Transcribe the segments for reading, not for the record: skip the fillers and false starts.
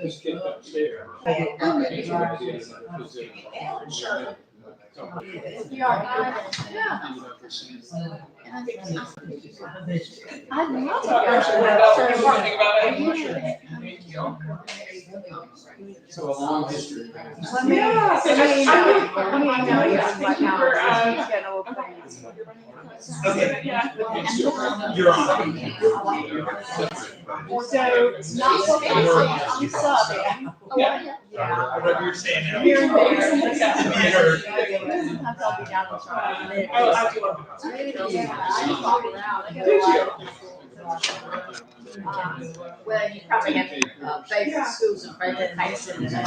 Just get upstairs. I'd love to So a long history. Yeah. Okay. You're on. So not Whatever you're saying now. Here and there. Theater. Well, you probably have favorite schools and favorite high schools. I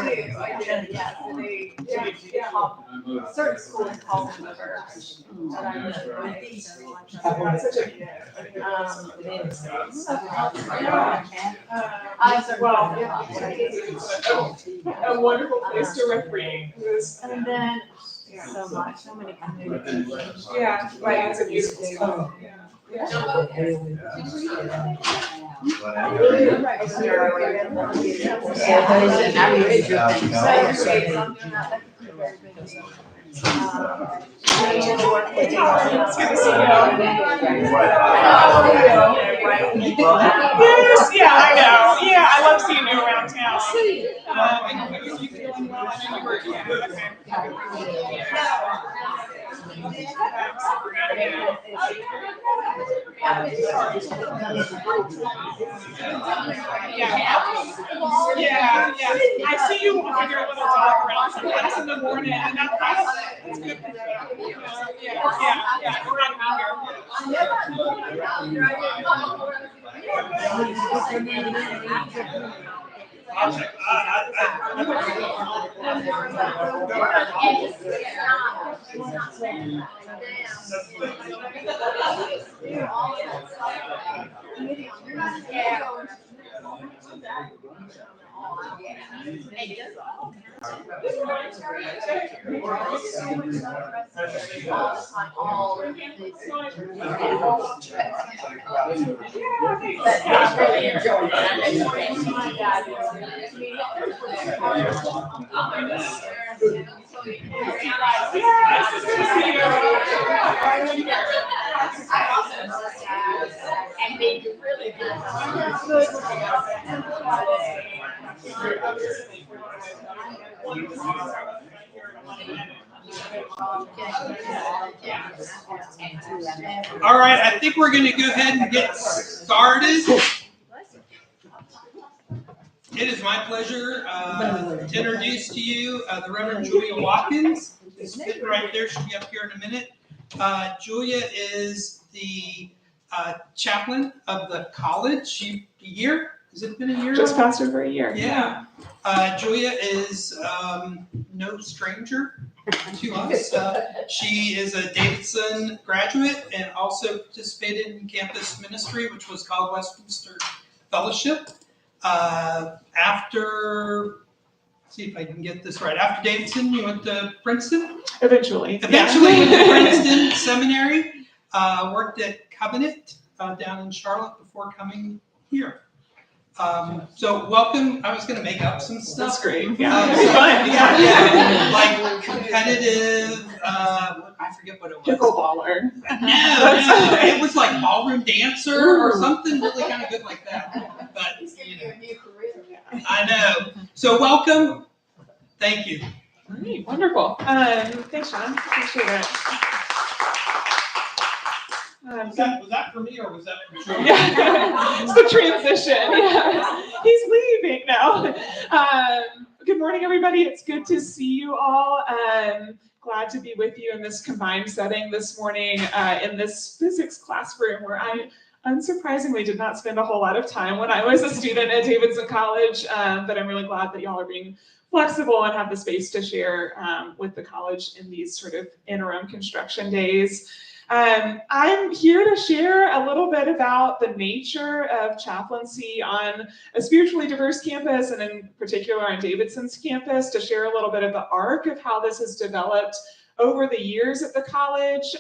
do, yeah. So they call, certain schools call them the first. But I'm a wonderful place to recreate. And then so many communities. Yeah, right. It's a beautiful school. Yes, yeah, I know. Yeah, I love seeing you around town. You feeling well? I know you were. Yeah. I see you with your little dog around sometimes in the morning, and that's good for you. Yeah. We're on I'll check. And they really All right, I think we're going to go ahead and get started. It is my pleasure to introduce to you the Reverend Julia Watkins. She's sitting right there. She'll be up here in a minute. Julia is the chaplain of the college. A year? Has it been a year? Just passed over a year. Yeah. Julia is no stranger to us. She is a Davidson graduate and also participated in campus ministry, which was called Westminster Fellowship. After, see if I can get this right. After Davidson, you went to Princeton? Eventually. Princeton Seminary. Worked at Covenant down in Charlotte before coming here. So welcome. I was going to make up some stuff. That's great. Fun. Yeah. Like competitive. I forget what it was. Pickleballer. No. It was like ballroom dancer or something really kind of good like that. But I know. So welcome. Thank you. Great. Wonderful. Thanks, Sean. Appreciate it. Was that for me or was that for Julia? Yeah, it's the transition. Yeah. He's leaving now. Good morning, everybody. It's good to see you all. Glad to be with you in this combined setting this morning in this physics classroom where I unsurprisingly did not spend a whole lot of time when I was a student at Davidson College, but I'm really glad that y'all are being flexible and have the space to share with the college in these sort of interim construction days. I'm here to share a little bit about the nature of chaplaincy on a spiritually diverse campus, and in particular on Davidson's campus, to share a little bit of the arc of how this has developed over the years at the college.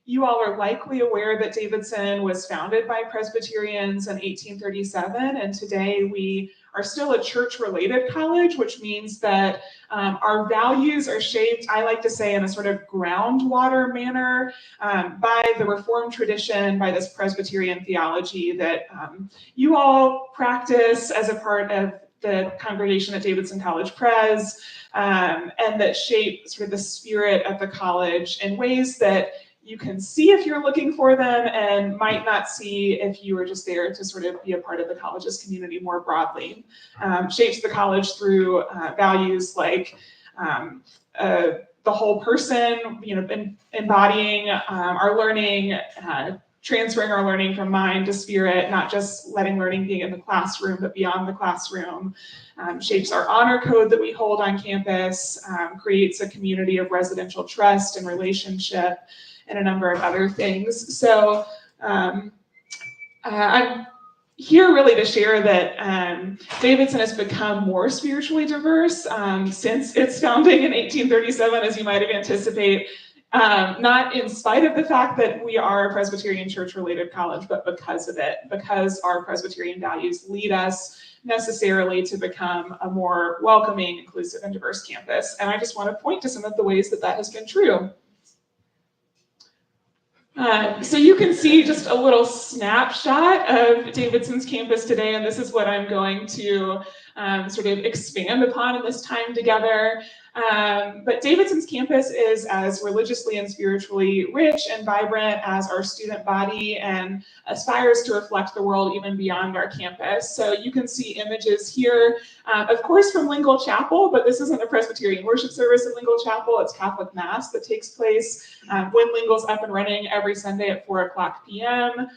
You all are likely aware that Davidson was founded by Presbyterians in 1837, and today we are still a church-related college, which means that our values are shaped, I like to say, in a sort of groundwater manner by the Reformed tradition, by this Presbyterian theology that you all practice as a part of the congregation at Davidson College Pres, and that shape sort of the spirit of the college in ways that you can see if you're looking for them and might not see if you were just there to sort of be a part of the college's community more broadly. Shapes the college through values like the whole person, embodying our learning, transferring our learning from mind to spirit, not just letting learning be in the classroom, but beyond the classroom. Shapes our honor code that we hold on campus, creates a community of residential trust and relationship, and a number of other things. So I'm here really to share that Davidson has become more spiritually diverse since its founding in 1837, as you might have anticipated. Not in spite of the fact that we are a Presbyterian church-related college, but because of it, because our Presbyterian values lead us necessarily to become a more welcoming, inclusive, and diverse campus. And I just want to point to some of the ways that that has been true. So you can see just a little snapshot of Davidson's campus today, and this is what I'm going to sort of expand upon in this time together. But Davidson's campus is as religiously and spiritually rich and vibrant as our student body and aspires to reflect the world even beyond our campus. So you can see images here, of course, from Lingle Chapel, but this isn't a Presbyterian worship service at Lingle Chapel. It's Catholic Mass that takes place when Lingle's up and running every Sunday at 4:00 p.m.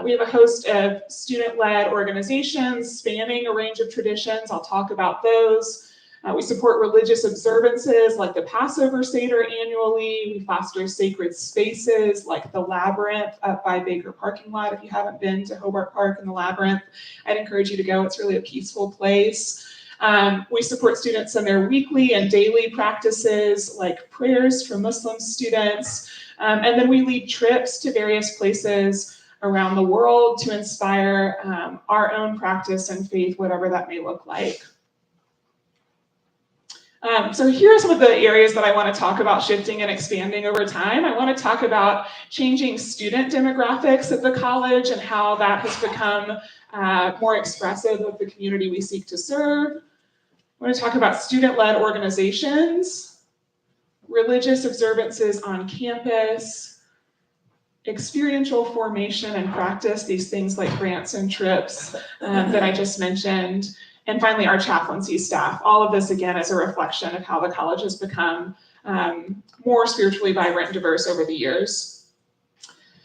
We have a host of student-led organizations spanning a range of traditions. I'll talk about those. We support religious observances like the Passover Seder annually. We foster sacred spaces like the Labyrinth up by Baker parking lot. If you haven't been to Hobart Park and the Labyrinth, I'd encourage you to go. It's really a peaceful place. We support students in their weekly and daily practices like prayers for Muslim students. And then we lead trips to various places around the world to inspire our own practice and faith, whatever that may look like. So here are some of the areas that I want to talk about shifting and expanding over time. I want to talk about changing student demographics at the college and how that has become more expressive of the community we seek to serve. I want to talk about student-led organizations, religious observances on campus, experiential formation and practice, these things like grants and trips that I just mentioned. And finally, our chaplaincy staff. All of this, again, is a reflection of how the college has become more spiritually vibrant and diverse over the years.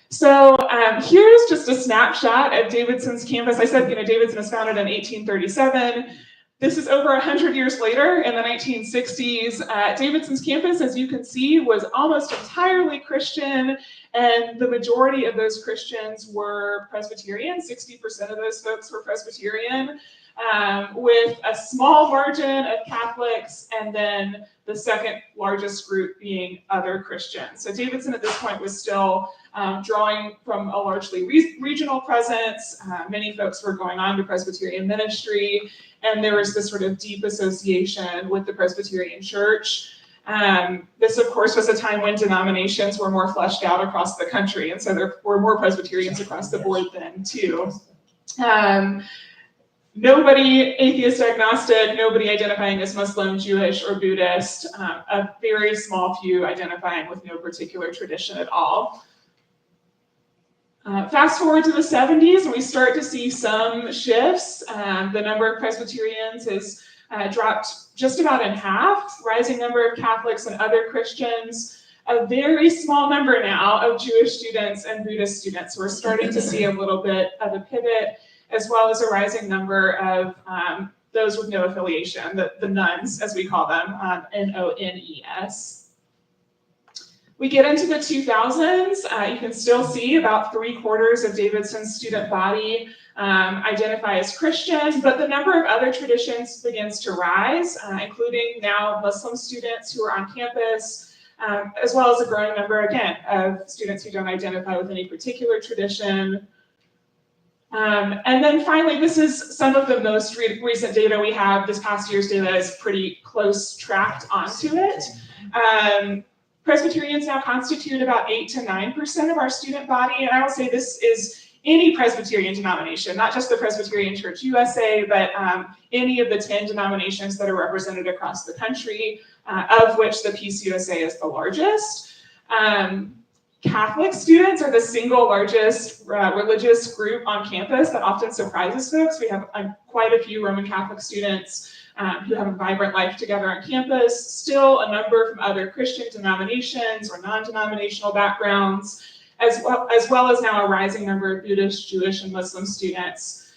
So here's just a snapshot of Davidson's campus. I said, Davidson was founded in 1837. This is over 100 years later, in the 1960s. Davidson's campus, as you can see, was almost entirely Christian, and the majority of those Christians were Presbyterian. 60% of those folks were Presbyterian. With a small margin of Catholics, and then the second largest group being other Christians. So Davidson at this point was still drawing from a largely regional presence. Many folks were going on to Presbyterian ministry, and there was this sort of deep association with the Presbyterian Church. This, of course, was a time when denominations were more fleshed out across the country, and so there were more Presbyterians across the board then, too. Nobody atheist, agnostic, nobody identifying as Muslim, Jewish, or Buddhist, a very small few identifying with no particular tradition at all. Fast forward to the 70s, and we start to see some shifts. The number of Presbyterians has dropped just about in half, rising number of Catholics and other Christians, a very small number now of Jewish students and Buddhist students. We're starting to see a little bit of a pivot, as well as a rising number of those with no affiliation, the nuns, as we call them, N-O-N-E-S. We get into the 2000s, you can still see about 3/4 of Davidson's student body identify as Christian, but the number of other traditions begins to rise, including now Muslim students who are on campus, as well as a growing number, again, of students who don't identify with any particular tradition. And then finally, this is some of the most recent data we have. This past year's data is pretty close tracked onto it. Presbyterians now constitute about 8 to 9% of our student body, and I will say this is any Presbyterian denomination, not just the Presbyterian Church USA, but any of the 10 denominations that are represented across the country, of which the PCUSA is the largest. Catholic students are the single largest religious group on campus. That often surprises folks. We have quite a few Roman Catholic students who have a vibrant life together on campus. Still a number from other Christian denominations or non-denominational backgrounds, as well as now a rising number of Buddhist, Jewish, and Muslim students.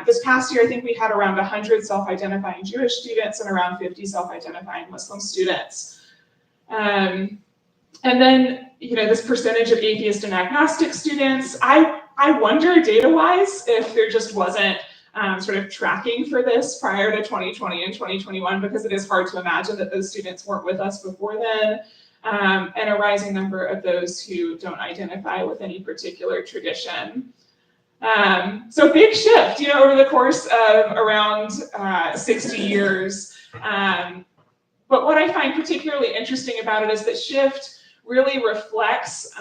This past year, I think we had around 100 self-identifying Jewish students and around 50 self-identifying Muslim students. And then, this percentage of atheist and agnostic students, I wonder data-wise if there just wasn't sort of tracking for this prior to 2020 and 2021, because it is hard to imagine that those students weren't with us before then, and a rising number of those who don't identify with any particular tradition. So big shift, over the course of around 60 years. But what I find particularly interesting about it is that shift really reflects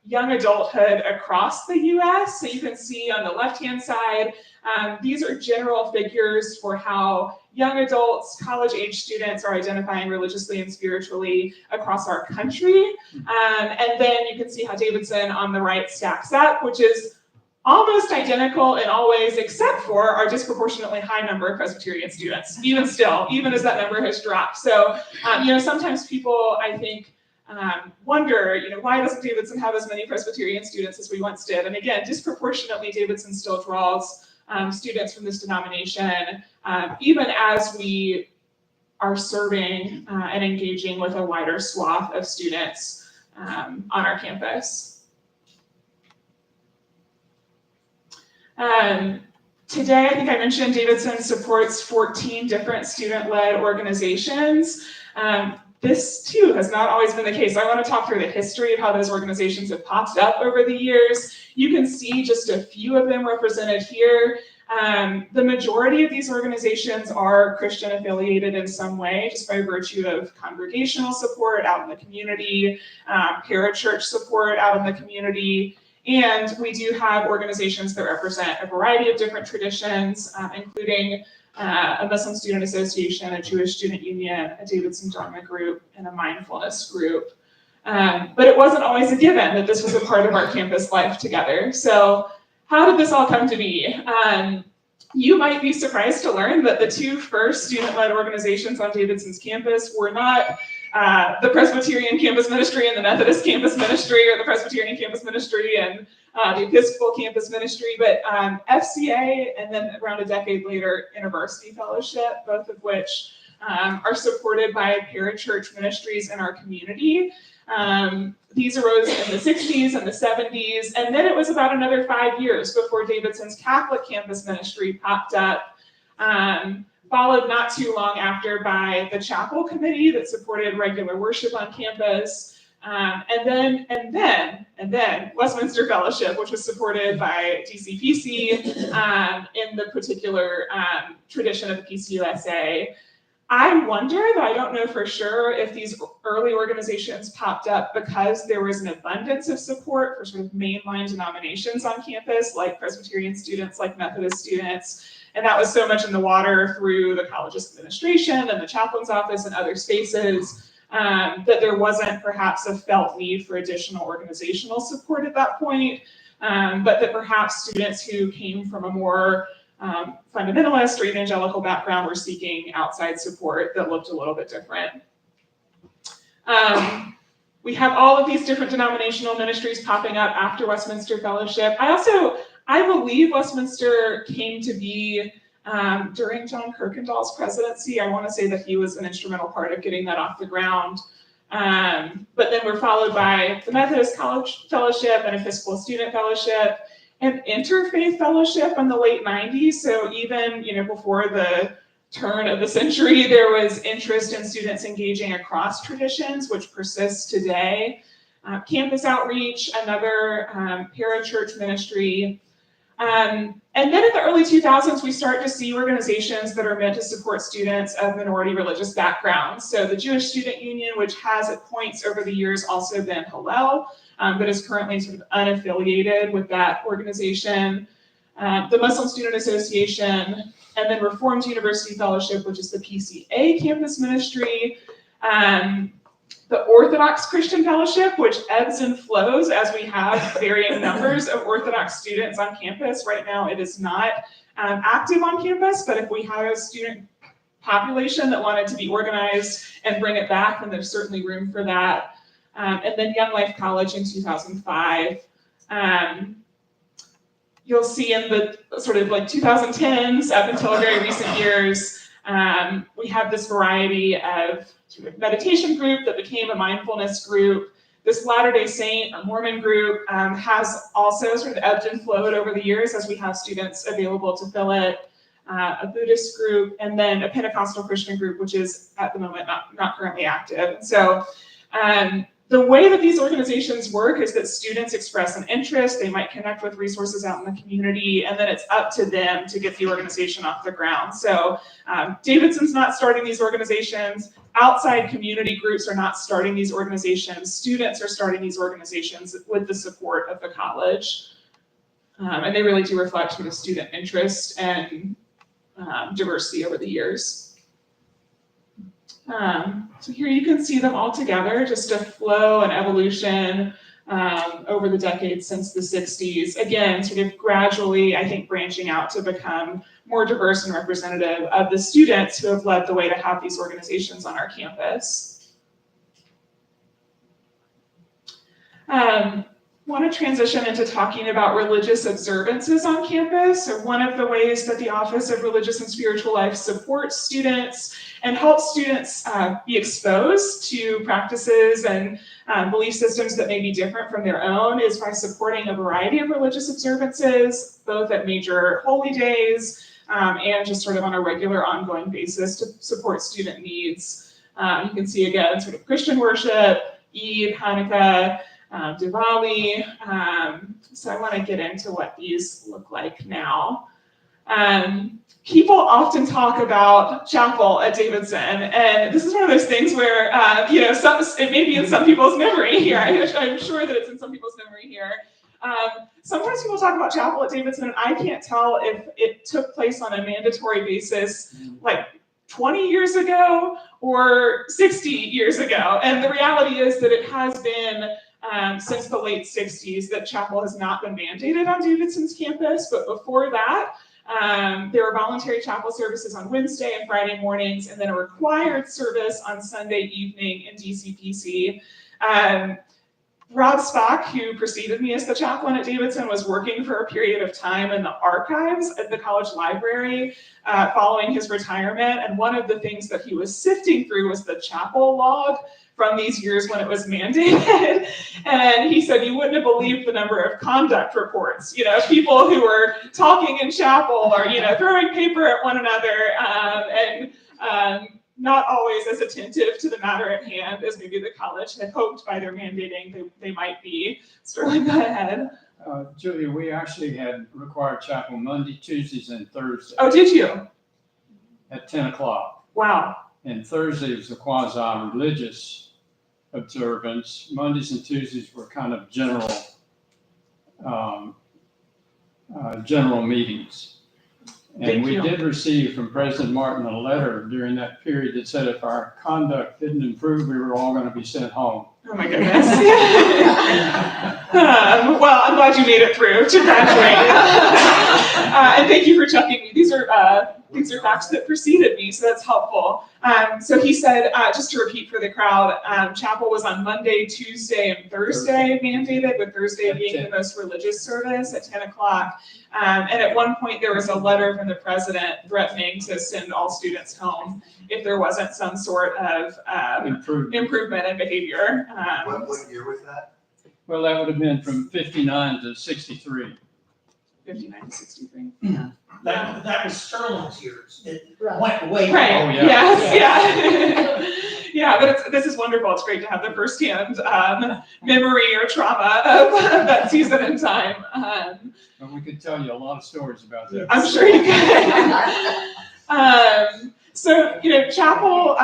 young adulthood across the US. So you can see on the left-hand side, these are general figures for how young adults, college-age students are identifying religiously and spiritually across our country. And then you can see how Davidson on the right stacks up, which is almost identical in all ways, except for our disproportionately high number of Presbyterian students, even still, even as that number has dropped. So, sometimes people, I think, wonder, why doesn't Davidson have as many Presbyterian students as we once did? And again, disproportionately, Davidson still draws students from this denomination, even as we are serving and engaging with a wider swath of students on our campus. Today, I think I mentioned Davidson supports 14 different student-led organizations. This too has not always been the case. I want to talk through the history of how those organizations have popped up over the years. You can see just a few of them represented here. The majority of these organizations are Christian affiliated in some way, just by virtue of congregational support out in the community, parachurch support out in the community. And we do have organizations that represent a variety of different traditions, including a Muslim Student Association, a Jewish Student Union, a Davidson Dharma group, and a mindfulness group. But it wasn't always a given that this was a part of our campus life together. So how did this all come to be? You might be surprised to learn that the two first student-led organizations on Davidson's campus were not the Presbyterian Campus Ministry and the Methodist Campus Ministry, or the Presbyterian Campus Ministry and the Episcopal Campus Ministry, but FCA, and then around a decade later, InterVarsity Fellowship, both of which are supported by parachurch ministries in our community. These arose in the 60s and the 70s, and then it was about another 5 years before Davidson's Catholic Campus Ministry popped up, followed not too long after by the Chapel Committee that supported regular worship on campus, and then Westminster Fellowship, which was supported by DCPC in the particular tradition of the PCUSA. I wonder, though I don't know for sure, if these early organizations popped up because there was an abundance of support for sort of mainline denominations on campus, like Presbyterian students, like Methodist students, and that was so much in the water through the college's administration and the chaplain's office and other spaces, that there wasn't perhaps a felt need for additional organizational support at that point, but that perhaps students who came from a more fundamentalist or evangelical background were seeking outside support that looked a little bit different. We have all of these different denominational ministries popping up after Westminster Fellowship. I believe Westminster came to be during John Kirkendall's presidency. I want to say that he was an instrumental part of getting that off the ground. But then we're followed by the Methodist College Fellowship and Episcopal Student Fellowship, and Interfaith Fellowship in the late 90s. So even before the turn of the century, there was interest in students engaging across traditions, which persists today. Campus outreach, another parachurch ministry. And then in the early 2000s, we start to see organizations that are meant to support students of minority religious backgrounds. So the Jewish Student Union, which has at points over the years also been Hillel, but is currently sort of unaffiliated with that organization. The Muslim Student Association, and then Reformed University Fellowship, which is the PCA campus ministry. The Orthodox Christian Fellowship, which ebbs and flows as we have varying numbers of Orthodox students on campus. Right now, it is not active on campus, but if we have a student population that wanted to be organized and bring it back, then there's certainly room for that. And then Young Life College in 2005. You'll see in the sort of like 2010s up until very recent years, we have this variety of sort of meditation group that became a mindfulness group. This Latter-day Saint or Mormon group has also sort of ebbed and flowed over the years as we have students available to fill it. A Buddhist group, and then a Pentecostal Christian group, which is at the moment not currently active. And so the way that these organizations work is that students express an interest, they might connect with resources out in the community, and then it's up to them to get the organization off the ground. So Davidson's not starting these organizations, outside community groups are not starting these organizations, students are starting these organizations with the support of the college. And they really do reflect sort of student interest and diversity over the years. So here you can see them all together, just a flow and evolution over the decades since the 60s. Again, sort of gradually, I think, branching out to become more diverse and representative of the students who have led the way to have these organizations on our campus. Want to transition into talking about religious observances on campus. So one of the ways that the Office of Religious and Spiritual Life supports students and helps students be exposed to practices and belief systems that may be different from their own is by supporting a variety of religious observances, both at major holy days and just sort of on a regular ongoing basis to support student needs. You can see again sort of Christian worship, Eid, Hanukkah, Diwali. So I want to get into what these look like now. People often talk about chapel at Davidson, and this is one of those things where, it may be in some people's memory here. I'm sure that it's in some people's memory here. Sometimes people talk about chapel at Davidson, and I can't tell if it took place on a mandatory basis, like 20 years ago or 60 years ago. And the reality is that it has been since the late 60s that chapel has not been mandated on Davidson's campus, but before that, there were voluntary chapel services on Wednesday and Friday mornings, and then a required service on Sunday evening in DCPC. Rob Spock, who preceded me as the chaplain at Davidson, was working for a period of time in the archives at the college library following his retirement, and one of the things that he was sifting through was the chapel log from these years when it was mandated. And he said, you wouldn't have believed the number of conduct reports, people who were talking in chapel or, throwing paper at one another and not always as attentive to the matter at hand as maybe the college had hoped by their mandating they might be. Sterling, go ahead. Julia, we actually had required chapel Monday, Tuesdays, and Thursdays. Oh, did you? At 10 o'clock. Wow. And Thursday was a quasi-religious observance. Mondays and Tuesdays were kind of general meetings. And we did receive from President Martin a letter during that period that said if our conduct didn't improve, we were all going to be sent home. Oh my goodness. Well, I'm glad you made it through to graduate. And thank you for checking me. These are facts that preceded me, so that's helpful. So he said, just to repeat for the crowd, chapel was on Monday, Tuesday, and Thursday mandated, with Thursday being the most religious service at 10 o'clock. And at one point there was a letter from the president threatening to send all students home if there wasn't some sort of improvement in behavior. What year was that? Well, that would have been from 59 to 63. 59 to 63. That was Sterling's years. It Right. went way. Right, Oh, yeah. yes, yeah. Yeah, but this is wonderful. It's great to have the firsthand memory or trauma of that season and time. And we could tell you a lot of stories about that. I'm sure you can. So, chapel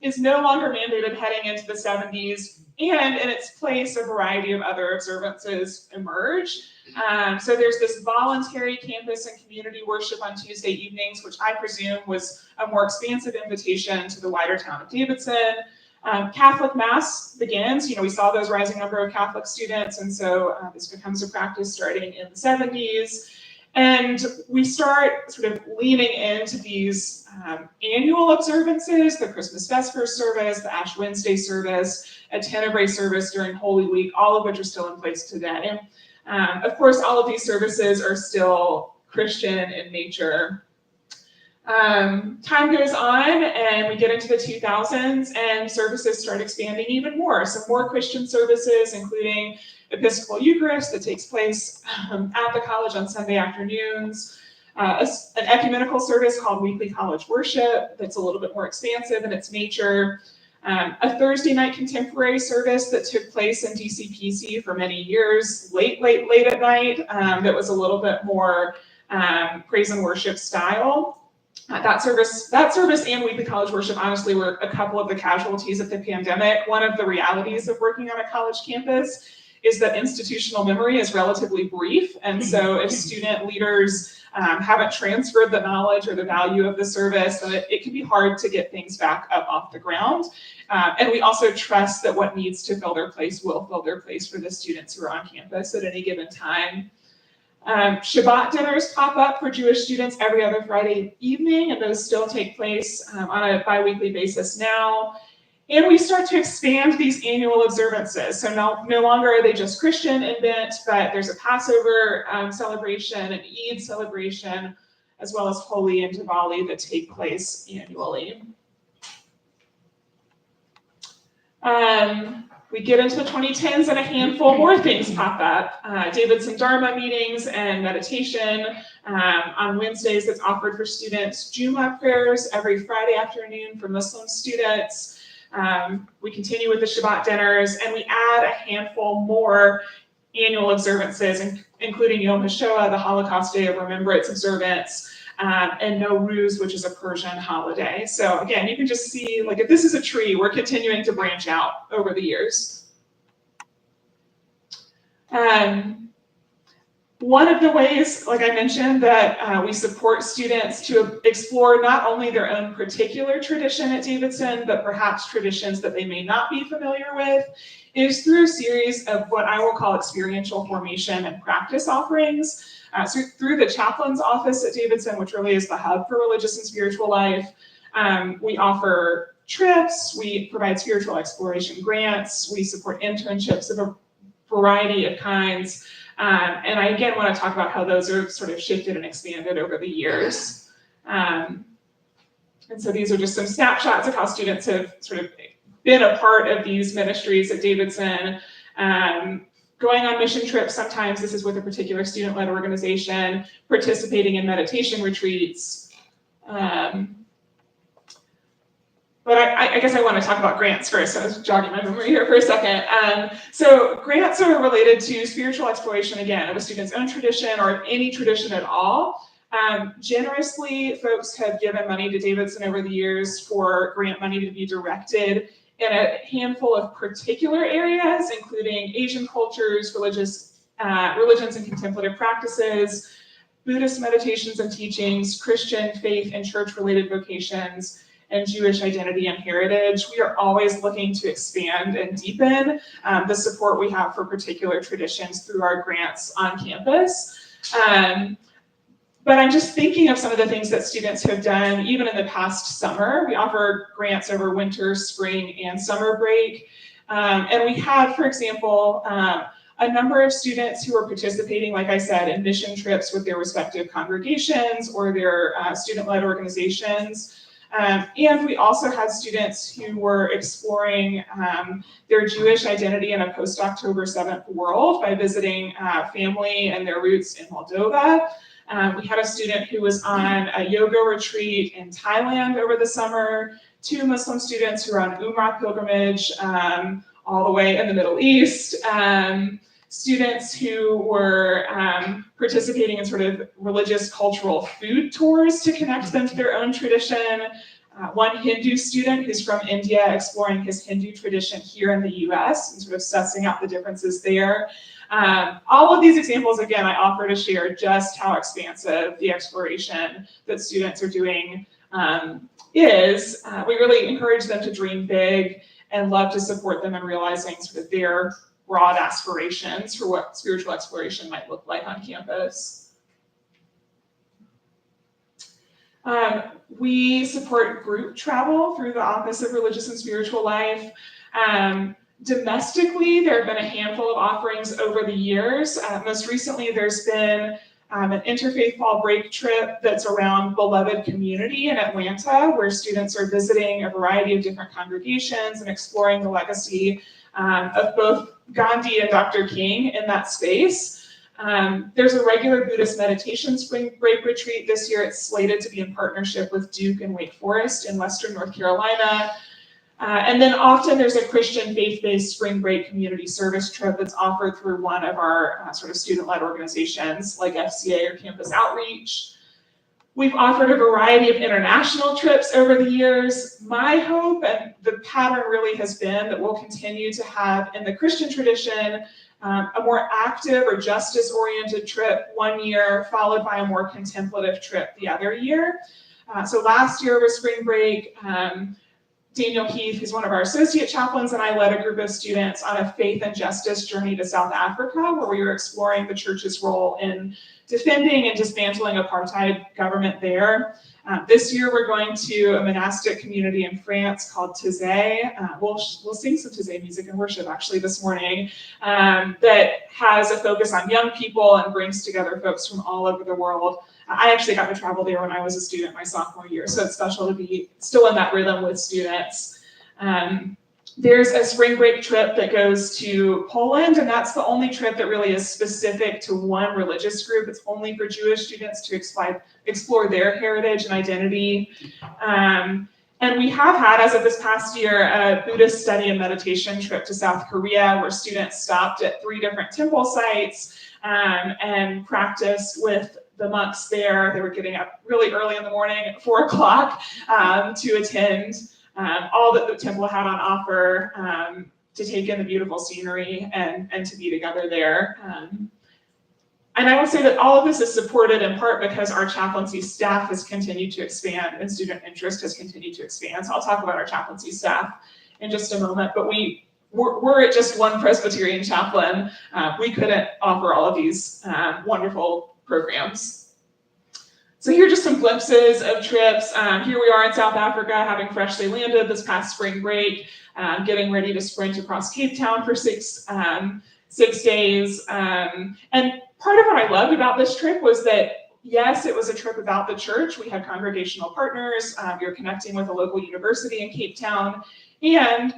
is no longer mandated heading into the 70s, and in its place, a variety of other observances emerge. So there's this voluntary campus and community worship on Tuesday evenings, which I presume was a more expansive invitation to the wider town of Davidson. Catholic Mass begins, we saw those rising number of Catholic students, and so this becomes a practice starting in the 70s. And we start sort of leaning into these annual observances, the Christmas Vespers service, the Ash Wednesday service, a Tenebrae service during Holy Week, all of which are still in place today. Of course, all of these services are still Christian in nature. Time goes on and we get into the 2000s and services start expanding even more. Some more Christian services, including Episcopal Eucharist that takes place at the college on Sunday afternoons, an ecumenical service called Weekly College Worship that's a little bit more expansive in its nature, a Thursday night contemporary service that took place in DCPC for many years, late at night, that was a little bit more praise and worship style. That service and Weekly College Worship honestly were a couple of the casualties of the pandemic. One of the realities of working on a college campus is that institutional memory is relatively brief. And so if student leaders haven't transferred the knowledge or the value of the service, then it can be hard to get things back up off the ground. And we also trust that what needs to fill their place will fill their place for the students who are on campus at any given time. Shabbat dinners pop up for Jewish students every other Friday evening, and those still take place on a bi-weekly basis now. And we start to expand these annual observances. So no longer are they just Christian in bent, but there's a Passover celebration, an Eid celebration, as well as Holi and Diwali that take place annually. We get into the 2010s and a handful more things pop up. Davidson Dharma meetings and meditation on Wednesdays that's offered for students. Juma prayers every Friday afternoon for Muslim students. We continue with the Shabbat dinners, and we add a handful more annual observances, including Yom HaShoah, the Holocaust Day of Remembrance observance, and Nowruz, which is a Persian holiday. So again, you can just see, like, if this is a tree, we're continuing to branch out over the years. One of the ways, like I mentioned, that we support students to explore not only their own particular tradition at Davidson, but perhaps traditions that they may not be familiar with, is through a series of what I will call experiential formation and practice offerings. So through the Chaplain's office at Davidson, which really is the hub for religious and spiritual life, we offer trips, we provide spiritual exploration grants, we support internships of a variety of kinds. And I again want to talk about how those are sort of shifted and expanded over the years. And so these are just some snapshots of how students have sort of been a part of these ministries at Davidson. Going on mission trips, sometimes this is with a particular student-led organization, participating in meditation retreats. But I guess I want to talk about grants first. So I was jogging my memory here for a second. So grants are related to spiritual exploration, again, of a student's own tradition or any tradition at all. Generously, folks have given money to Davidson over the years for grant money to be directed in a handful of particular areas, including Asian cultures, religions and contemplative practices, Buddhist meditations and teachings, Christian faith and church-related vocations, and Jewish identity and heritage. We are always looking to expand and deepen the support we have for particular traditions through our grants on campus. But I'm just thinking of some of the things that students have done even in the past summer. We offer grants over winter, spring, and summer break. And we had, for example, a number of students who were participating, like I said, in mission trips with their respective congregations or their student-led organizations. And we also had students who were exploring their Jewish identity in a post-October 7th world by visiting family and their roots in Moldova. We had a student who was on a yoga retreat in Thailand over the summer, 2 Muslim students who were on Umrah pilgrimage all the way in the Middle East, students who were participating in sort of religious cultural food tours to connect them to their own tradition. One Hindu student who's from India exploring his Hindu tradition here in the US and sort of sussing out the differences there. All of these examples, again, I offer to share just how expansive the exploration that students are doing is. We really encourage them to dream big and love to support them in realizing sort of their broad aspirations for what spiritual exploration might look like on campus. We support group travel through the Office of Religious and Spiritual Life. Domestically, there have been a handful of offerings over the years. Most recently, there's been an interfaith fall break trip that's around Beloved Community in Atlanta, where students are visiting a variety of different congregations and exploring the legacy of both Gandhi and Dr. King in that space. There's a regular Buddhist meditation spring break retreat. This year it's slated to be in partnership with Duke and Wake Forest in Western North Carolina. And then often there's a Christian faith-based spring break community service trip that's offered through one of our sort of student-led organizations like FCA or Campus Outreach. We've offered a variety of international trips over the years. My hope, and the pattern really has been that we'll continue to have in the Christian tradition a more active or justice-oriented trip one year, followed by a more contemplative trip the other year. So last year over spring break, Daniel Keith, who's one of our associate chaplains, and I led a group of students on a faith and justice journey to South Africa, where we were exploring the church's role in defending and dismantling apartheid government there. This year, we're going to a monastic community in France called Taizé. We'll sing some Taizé music and worship actually this morning that has a focus on young people and brings together folks from all over the world. I actually got to travel there when I was a student my sophomore year, so it's special to be still in that rhythm with students. There's a spring break trip that goes to Poland, and that's the only trip that really is specific to one religious group. It's only for Jewish students to explore their heritage and identity. And we have had, as of this past year, a Buddhist study and meditation trip to South Korea, where students stopped at 3 different temple sites and practiced with the monks there. They were getting up really early in the morning at 4 o'clock to attend all that the temple had on offer, to take in the beautiful scenery and to be together there. And I will say that all of this is supported in part because our chaplaincy staff has continued to expand and student interest has continued to expand. So I'll talk about our chaplaincy staff in just a moment, but we're at just one Presbyterian chaplain. We couldn't offer all of these wonderful programs. So here are just some glimpses of trips. Here we are in South Africa, having freshly landed this past spring break, getting ready to sprint across Cape Town for 6 days. And part of what I loved about this trip was that, yes, it was a trip about the church. We had congregational partners. We were connecting with a local university in Cape Town. And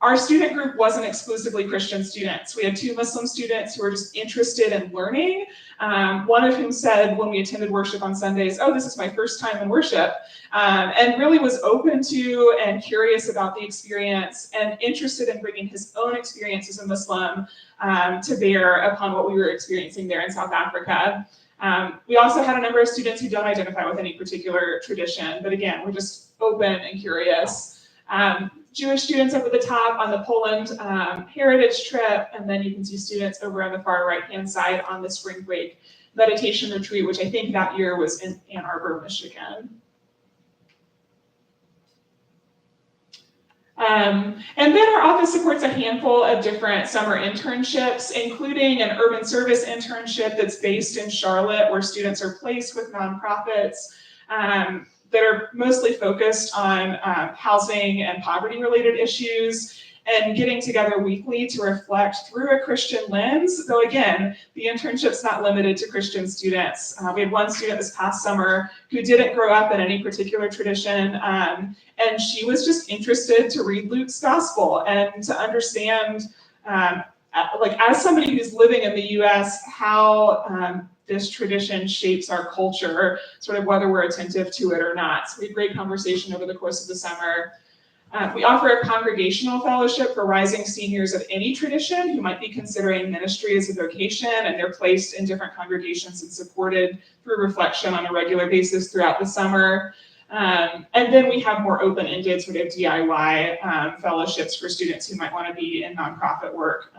our student group wasn't exclusively Christian students. We had 2 Muslim students who were just interested in learning. One of whom said when we attended worship on Sundays, "Oh, this is my first time in worship," and really was open to and curious about the experience and interested in bringing his own experience as a Muslim to bear upon what we were experiencing there in South Africa. We also had a number of students who don't identify with any particular tradition, but again, we're just open and curious. Jewish students up at the top on the Poland heritage trip, and then you can see students over on the far right-hand side on the spring break meditation retreat, which I think that year was in Ann Arbor, Michigan. And then our office supports a handful of different summer internships, including an urban service internship that's based in Charlotte, where students are placed with nonprofits that are mostly focused on housing and poverty-related issues. and getting together weekly to reflect through a Christian lens, though again, the internship's not limited to Christian students. We had one student this past summer who didn't grow up in any particular tradition, and she was just interested to read Luke's gospel and to understand, like as somebody who's living in the US, how this tradition shapes our culture, sort of whether we're attentive to it or not. So we had great conversation over the course of the summer. We offer a congregational fellowship for rising seniors of any tradition who might be considering ministry as a vocation, and they're placed in different congregations and supported through reflection on a regular basis throughout the summer. And then we have more open-ended sort of DIY fellowships for students who might want to be in nonprofit work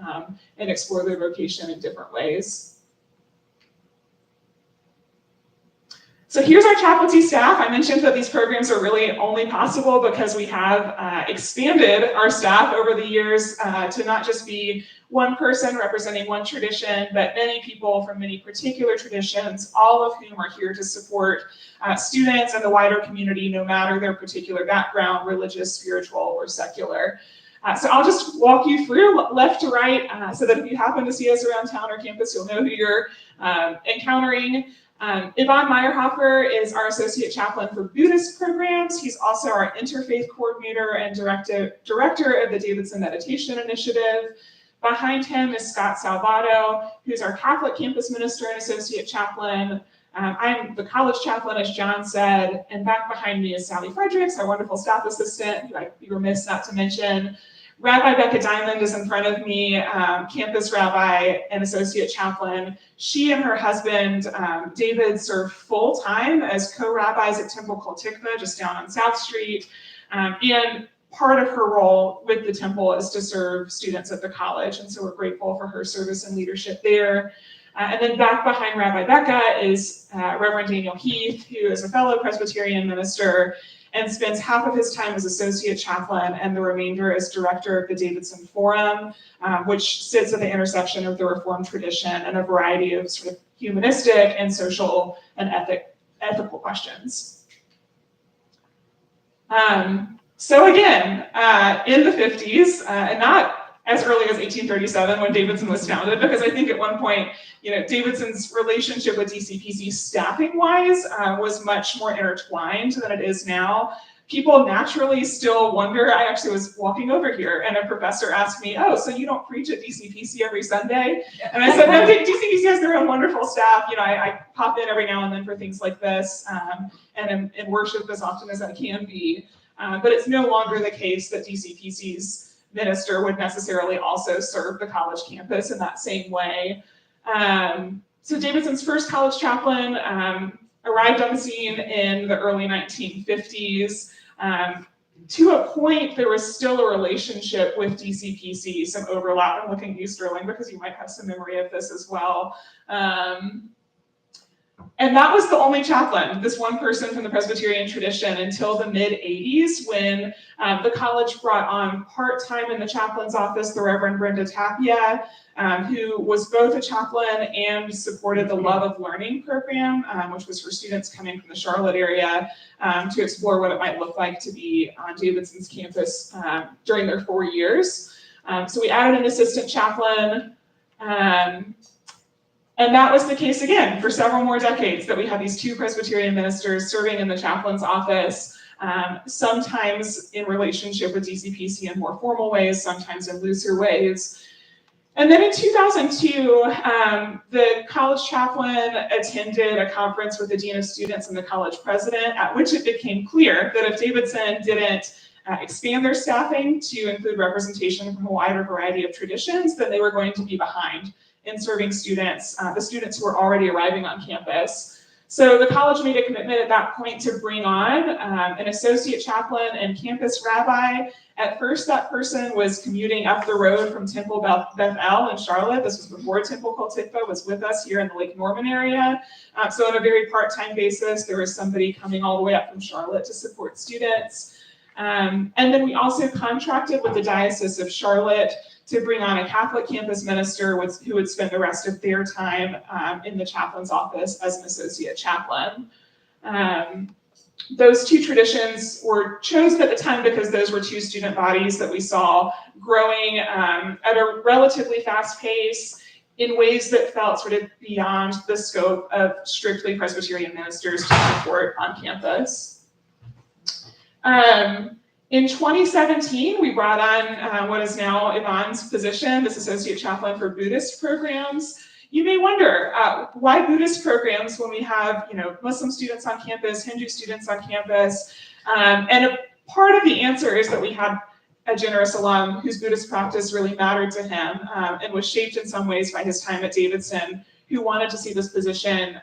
and explore their vocation in different ways. So here's our chaplaincy staff. I mentioned that these programs are really only possible because we have expanded our staff over the years to not just be one person representing one tradition, but many people from many particular traditions, all of whom are here to support students and the wider community, no matter their particular background, religious, spiritual, or secular. So I'll just walk you through left to right so that if you happen to see us around town or campus, you'll know who you're encountering. Yvonne Meyerhofer is our Associate Chaplain for Buddhist programs. He's also our Interfaith Coordinator and Director of the Davidson Meditation Initiative. Behind him is Scott Salvato, who's our Catholic Campus Minister and Associate Chaplain. I'm the College Chaplain, as John said, and back behind me is Sally Fredericks, our wonderful staff assistant, who I'd be remiss not to mention. Rabbi Becca Diamond is in front of me, campus rabbi and associate chaplain. She and her husband, David, serve full-time as co-rabbis at Temple Kol Tikva, just down on South Street. And part of her role with the temple is to serve students at the college. And so we're grateful for her service and leadership there. And then back behind Rabbi Becca is Reverend Daniel Heath, who is a fellow Presbyterian minister and spends half of his time as associate chaplain and the remainder as director of the Davidson Forum, which sits at the intersection of the Reformed tradition and a variety of sort of humanistic and social and ethical questions. So again, in the 50s, and not as early as 1837 when Davidson was founded, because I think at one point, Davidson's relationship with DCPC staffing-wise was much more intertwined than it is now. People naturally still wonder. I actually was walking over here and a professor asked me, "Oh, so you don't preach at DCPC every Sunday?" And I said, "No, DCPC has their own wonderful staff. I pop in every now and then for things like this and in worship as often as I can be. But it's no longer the case that DCPC's minister would necessarily also serve the college campus in that same way." So Davidson's first college chaplain arrived on the scene in the early 1950s. To a point, there was still a relationship with DCPC, some overlap. I'm looking at you, Sterling, because you might have some memory of this as well. And that was the only chaplain, this one person from the Presbyterian tradition, until the mid-'80s, when the college brought on part-time in the chaplain's office the Reverend Brenda Tapia, who was both a chaplain and supported the Love of Learning program, which was for students coming from the Charlotte area to explore what it might look like to be on Davidson's campus during their 4 years. So we added an assistant chaplain. And that was the case again for several more decades, that we had these two Presbyterian ministers serving in the chaplain's office, sometimes in relationship with DCPC in more formal ways, sometimes in looser ways. And then in 2002, the college chaplain attended a conference with the dean of students and the college president, at which it became clear that if Davidson didn't expand their staffing to include representation from a wider variety of traditions, then they were going to be behind in serving students, the students who were already arriving on campus. So the college made a commitment at that point to bring on an associate chaplain and campus rabbi. At first, that person was commuting up the road from Temple Beth-El in Charlotte. This was before Temple Kol Tikva was with us here in the Lake Norman area. So on a very part-time basis, there was somebody coming all the way up from Charlotte to support students. And then we also contracted with the Diocese of Charlotte to bring on a Catholic campus minister who would spend the rest of their time in the chaplain's office as an associate chaplain. Those two traditions were chosen at the time because those were two student bodies that we saw growing at a relatively fast pace in ways that felt sort of beyond the scope of strictly Presbyterian ministers to support on campus. In 2017, we brought on what is now Yvonne's position, this Associate Chaplain for Buddhist Programs. You may wonder, why Buddhist programs when we have, Muslim students on campus, Hindu students on campus? And a part of the answer is that we had a generous alum whose Buddhist practice really mattered to him and was shaped in some ways by his time at Davidson, who wanted to see this position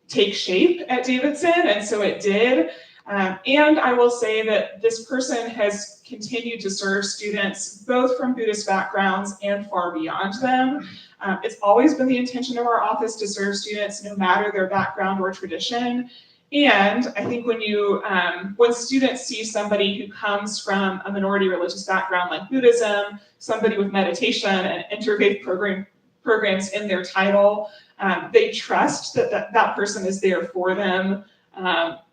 take shape at Davidson, and so it did. And I will say that this person has continued to serve students both from Buddhist backgrounds and far beyond them. It's always been the intention of our office to serve students no matter their background or tradition. And I think when students see somebody who comes from a minority religious background like Buddhism, somebody with meditation and interfaith programs in their title, they trust that person is there for them,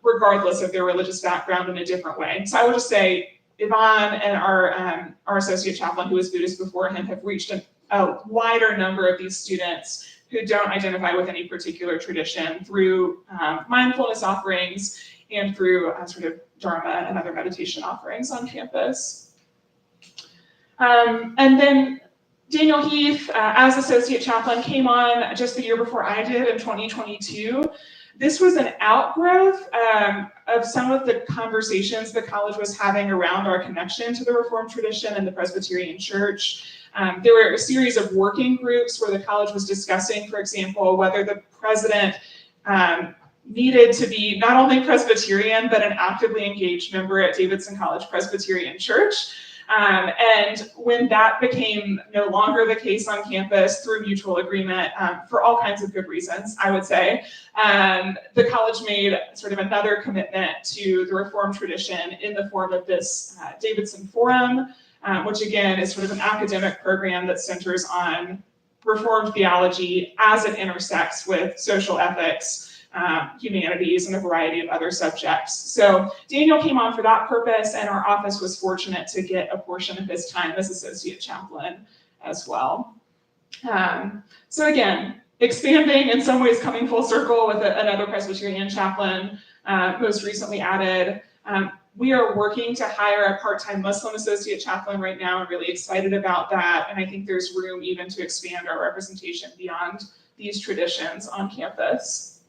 regardless of their religious background in a different way. So I will just say, Yvonne and our associate chaplain, who was Buddhist before him, have reached a wider number of these students who don't identify with any particular tradition through mindfulness offerings and through sort of Dharma and other meditation offerings on campus. And then Daniel Heath, as associate chaplain, came on just the year before I did in 2022. This was an outgrowth of some of the conversations the college was having around our connection to the Reformed tradition and the Presbyterian Church. There were a series of working groups where the college was discussing, for example, whether the president needed to be not only Presbyterian, but an actively engaged member at Davidson College Presbyterian Church. And when that became no longer the case on campus through mutual agreement, for all kinds of good reasons, I would say, the college made sort of another commitment to the Reformed tradition in the form of this Davidson Forum, which again is sort of an academic program that centers on Reformed theology as it intersects with social ethics, humanities, and a variety of other subjects. So Daniel came on for that purpose, and our office was fortunate to get a portion of his time as associate chaplain as well. So again, expanding, in some ways coming full circle with another Presbyterian chaplain, most recently added. We are working to hire a part-time Muslim associate chaplain right now. I'm really excited about that, and I think there's room even to expand our representation beyond these traditions on campus.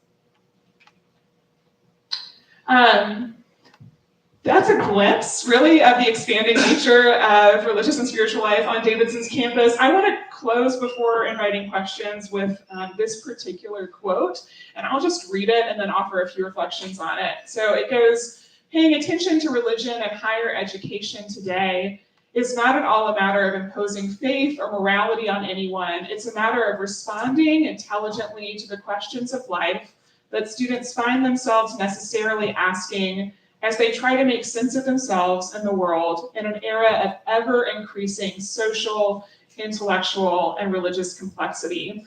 That's a glimpse, really, of the expanding nature of religious and spiritual life on Davidson's campus. I want to close before inviting questions with this particular quote, and I'll just read it and then offer a few reflections on it. So it goes, "Paying attention to religion and higher education today is not at all a matter of imposing faith or morality on anyone. It's a matter of responding intelligently to the questions of life that students find themselves necessarily asking as they try to make sense of themselves and the world in an era of ever-increasing social, intellectual, and religious complexity."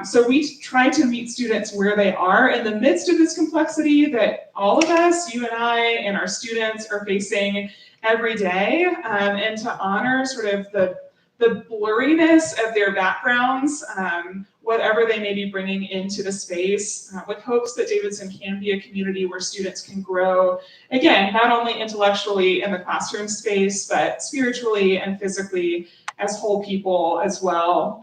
So we try to meet students where they are in the midst of this complexity that all of us, you and I, and our students are facing every day, and to honor sort of the blurriness of their backgrounds, whatever they may be bringing into the space, with hopes that Davidson can be a community where students can grow, again, not only intellectually in the classroom space, but spiritually and physically as whole people as well.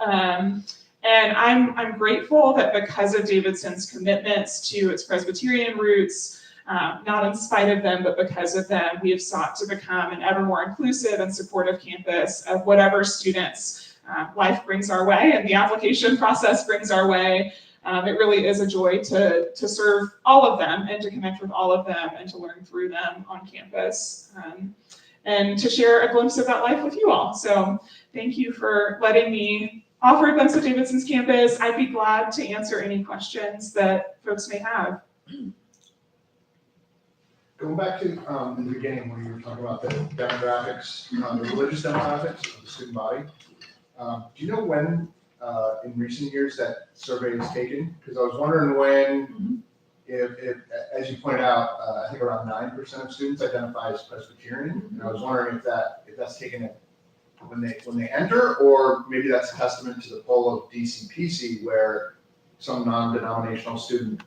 And I'm grateful that because of Davidson's commitments to its Presbyterian roots, not in spite of them, but because of them, we have sought to become an ever more inclusive and supportive campus of whatever students life brings our way and the application process brings our way. It really is a joy to serve all of them and to connect with all of them and to learn through them on campus, and to share a glimpse of that life with you all. So thank you for letting me offer a glimpse of Davidson's campus. I'd be glad to answer any questions that folks may have. Going back to in the beginning when you were talking about the demographics, the religious demographics of the student body, do you know when in recent years that survey was taken? Because I was wondering when, if as you pointed out, I think around 9% of students identify as Presbyterian. And I was wondering if that's taken it when they enter, or maybe that's a testament to the poll of DCPC, where some non-denominational student,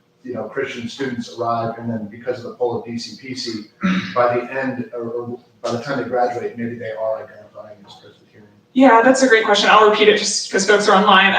Christian students arrive, and then because of the poll of DCPC, by the end, or by the time they graduate, maybe they are identifying as Presbyterian. Yeah, that's a great question. I'll repeat it just because folks are online.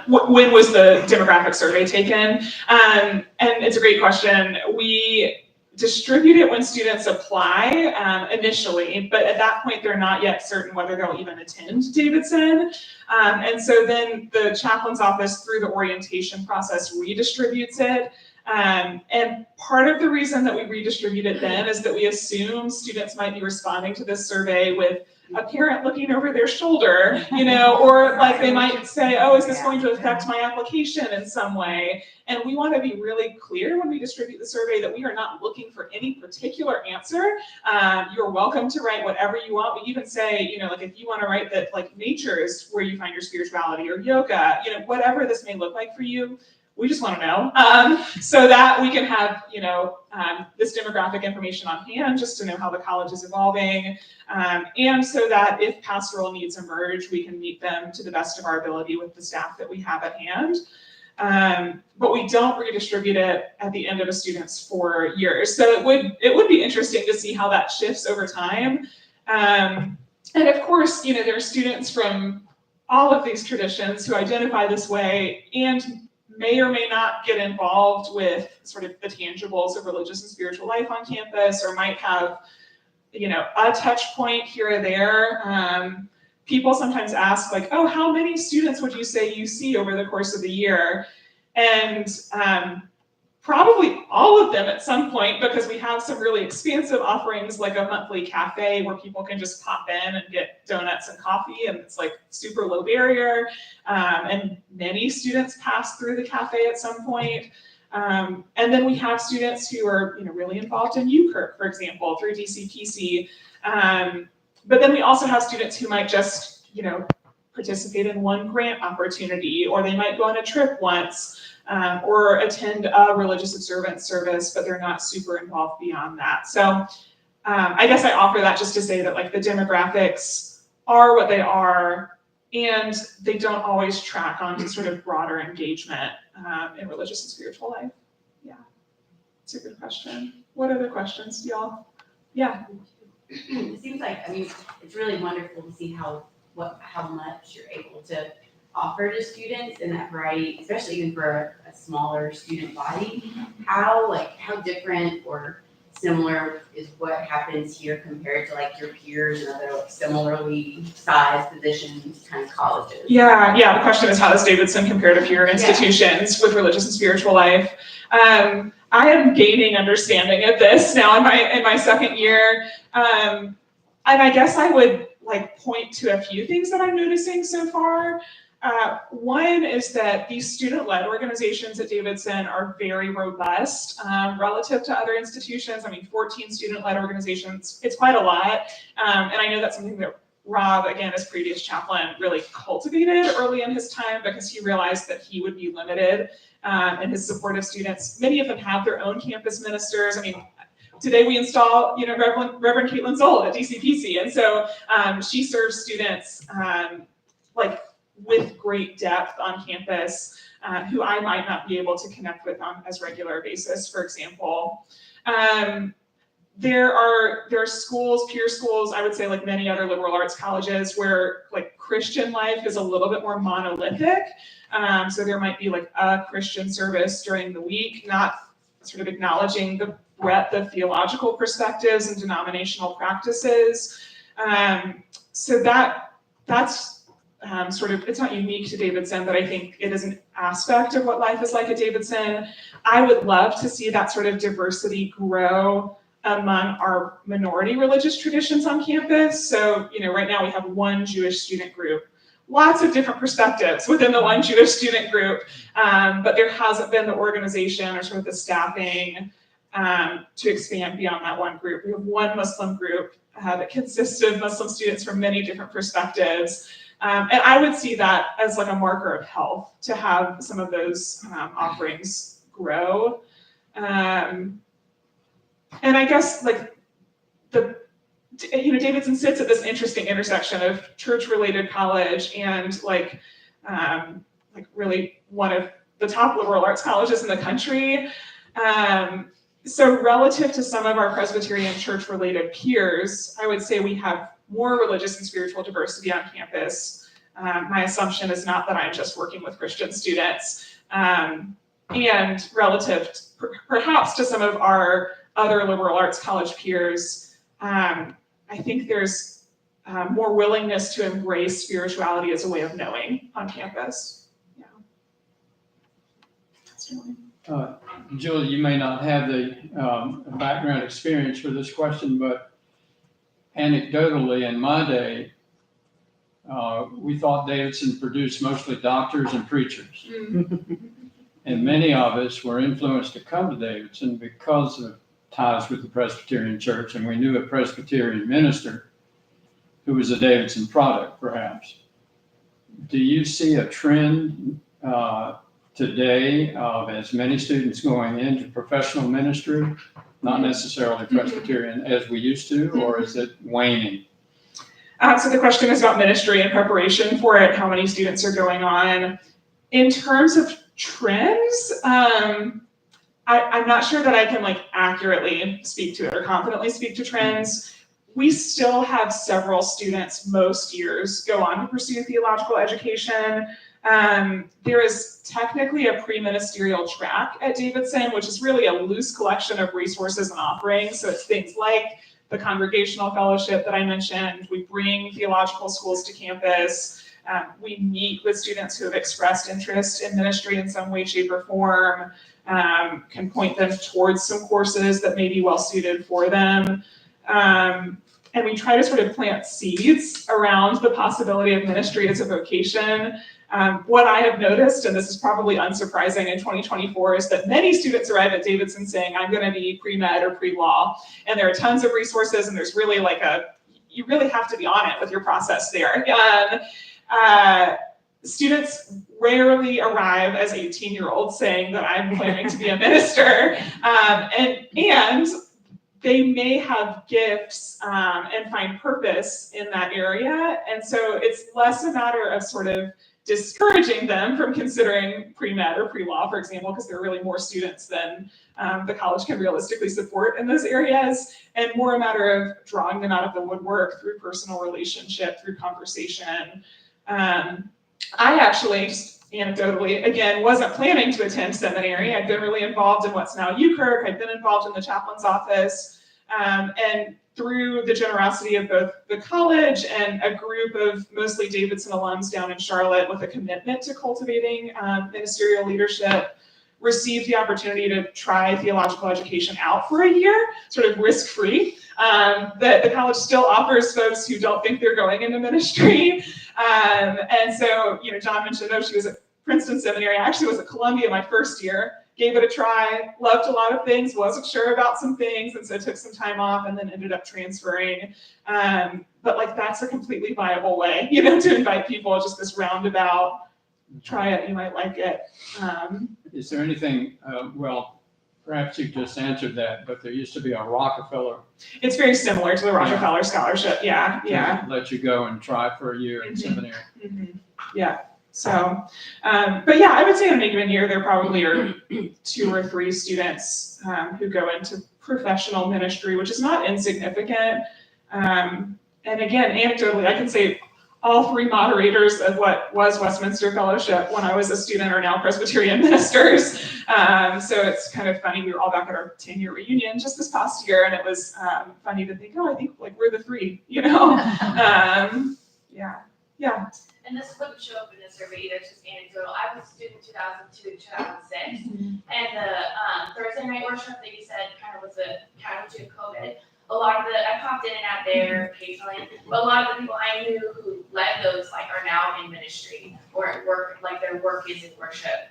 When was the demographic survey taken? And it's a great question. We distribute it when students apply initially, but at that point, they're not yet certain whether they'll even attend Davidson. And so then the chaplain's office, through the orientation process, redistributes it. And part of the reason that we redistribute it then is that we assume students might be responding to this survey with a parent looking over their shoulder, or like they might say, oh, is this going to affect my application in some way? And we want to be really clear when we distribute the survey that we are not looking for any particular answer. You're welcome to write whatever you want. We even say, like if you want to write that like nature is where you find your spirituality, or yoga, whatever this may look like for you, we just want to know, so that we can have, this demographic information on hand, just to know how the college is evolving, and so that if pastoral needs emerge, we can meet them to the best of our ability with the staff that we have at hand. But we don't redistribute it at the end of a student's 4 years. So it would be interesting to see how that shifts over time. And of course, there are students from all of these traditions who identify this way and may or may not get involved with sort of the tangibles of religious and spiritual life on campus, or might have, a touch point here or there. People sometimes ask like, oh, how many students would you say you see over the course of the year? And probably all of them at some point, because we have some really expansive offerings, like a monthly cafe where people can just pop in and get donuts and coffee, and it's like super low barrier. And many students pass through the cafe at some point. And then we have students who are, really involved in UKIRK, for example, through DCPC. But then we also have students who might just, participate in one grant opportunity, or they might go on a trip once, or attend a religious observance service, but they're not super involved beyond that. So I guess I offer that just to say that like the demographics are what they are, and they don't always track onto sort of broader engagement in religious and spiritual life. Yeah, it's a good question. What other questions do y'all? Yeah. It seems like, it's really wonderful to see how much you're able to offer to students in that variety, especially even for a smaller student body. How different or similar is what happens here compared to like your peers and other like similarly sized positions kind of colleges? Yeah. The question is, how does Davidson compare to peer institutions with religious and spiritual life? I am gaining understanding of this now in my second year, and I guess I would like point to a few things that I'm noticing so far. One is that these student-led organizations at Davidson are very robust relative to other institutions. 14 student-led organizations, it's quite a lot. And I know that's something that Rob, again, as previous chaplain, really cultivated early in his time, because he realized that he would be limited in his support of students. Many of them have their own campus ministers. Today we install, Reverend Caitlin Zoll at DCPC, and so she serves students with great depth on campus, who I might not be able to connect with on as regular basis, for example. There are schools, peer schools, I would say like many other liberal arts colleges, where like Christian life is a little bit more monolithic. So there might be like a Christian service during the week, not sort of acknowledging the breadth of theological perspectives and denominational practices. So that's it's not unique to Davidson, but I think it is an aspect of what life is like at Davidson. I would love to see that sort of diversity grow among our minority religious traditions on campus. So, right now we have one Jewish student group, lots of different perspectives within the one Jewish student group, but there hasn't been the organization or sort of the staffing to expand beyond that one group. We have one Muslim group that consists of Muslim students from many different perspectives. And I would see that as like a marker of health, to have some of those offerings grow. And I guess like Davidson sits at this interesting intersection of church-related college and like really one of the top liberal arts colleges in the country. So relative to some of our Presbyterian church-related peers, I would say we have more religious and spiritual diversity on campus. My assumption is not that I'm just working with Christian students. And relative perhaps to some of our other liberal arts college peers, I think there's more willingness to embrace spirituality as a way of knowing on campus. Yeah. That's really... Julie, you may not have the background experience for this question, but anecdotally in my day, we thought Davidson produced mostly doctors and preachers. And many of us were influenced to come to Davidson because of ties with the Presbyterian Church, and we knew a Presbyterian minister who was a Davidson product, perhaps. Do you see a trend today of as many students going into professional ministry, not necessarily Presbyterian as we used to, or is it waning? So the question is about ministry and preparation for it, how many students are going on. In terms of trends, I'm not sure that I can like accurately speak to it or confidently speak to trends. We still have several students most years go on to pursue theological education. There is technically a pre-ministerial track at Davidson, which is really a loose collection of resources and offerings. So it's things like the congregational fellowship that I mentioned. We bring theological schools to campus. We meet with students who have expressed interest in ministry in some way, shape, or form, can point them towards some courses that may be well suited for them. And we try to sort of plant seeds around the possibility of ministry as a vocation. What I have noticed, and this is probably unsurprising in 2024, is that many students arrive at Davidson saying, I'm going to be pre-med or pre-law. And there are tons of resources, and there's really like you really have to be on it with your process there. Students rarely arrive as 18-year-olds saying that I'm planning to be a minister. And they may have gifts and find purpose in that area. And so it's less a matter of sort of discouraging them from considering pre-med or pre-law, for example, because there are really more students than the college can realistically support in those areas, and more a matter of drawing them out of the woodwork through personal relationship, through conversation. I actually, just anecdotally, again, wasn't planning to attend seminary. I'd been really involved in what's now UKirk. I'd been involved in the chaplain's office. And through the generosity of both the college and a group of mostly Davidson alums down in Charlotte with a commitment to cultivating ministerial leadership, received the opportunity to try theological education out for a year, sort of risk-free. The college still offers folks who don't think they're going into ministry. And so, John mentioned, she was at Princeton Seminary. I actually was at Columbia my first year, gave it a try, loved a lot of things, wasn't sure about some things, and so took some time off and then ended up transferring. But like, that's a completely viable way, to invite people, just this roundabout, try it, you might like it. Is there anything, well, perhaps you just answered that, but there used to be a Rockefeller. It's very similar to the Rockefeller Scholarship, yeah. Let you go and try for a year in seminary. Yeah, so, but yeah, I would say in any given year, there probably are 2 or 3 students who go into professional ministry, which is not insignificant. And again, anecdotally, I can say all 3 moderators of what was Westminster Fellowship when I was a student are now Presbyterian ministers. So it's kind of funny. We were all back at our 10-year reunion just this past year, and it was funny to think, I think like we're the 3, Yeah. And this wouldn't show up in the survey either, it's just anecdotal. I was a student 2002 to 2006, and the Thursday night workshop that you said kind of was a counter to COVID. I popped in and out there occasionally, but a lot of the people I knew who led those are now in ministry or at work, their work is in worship.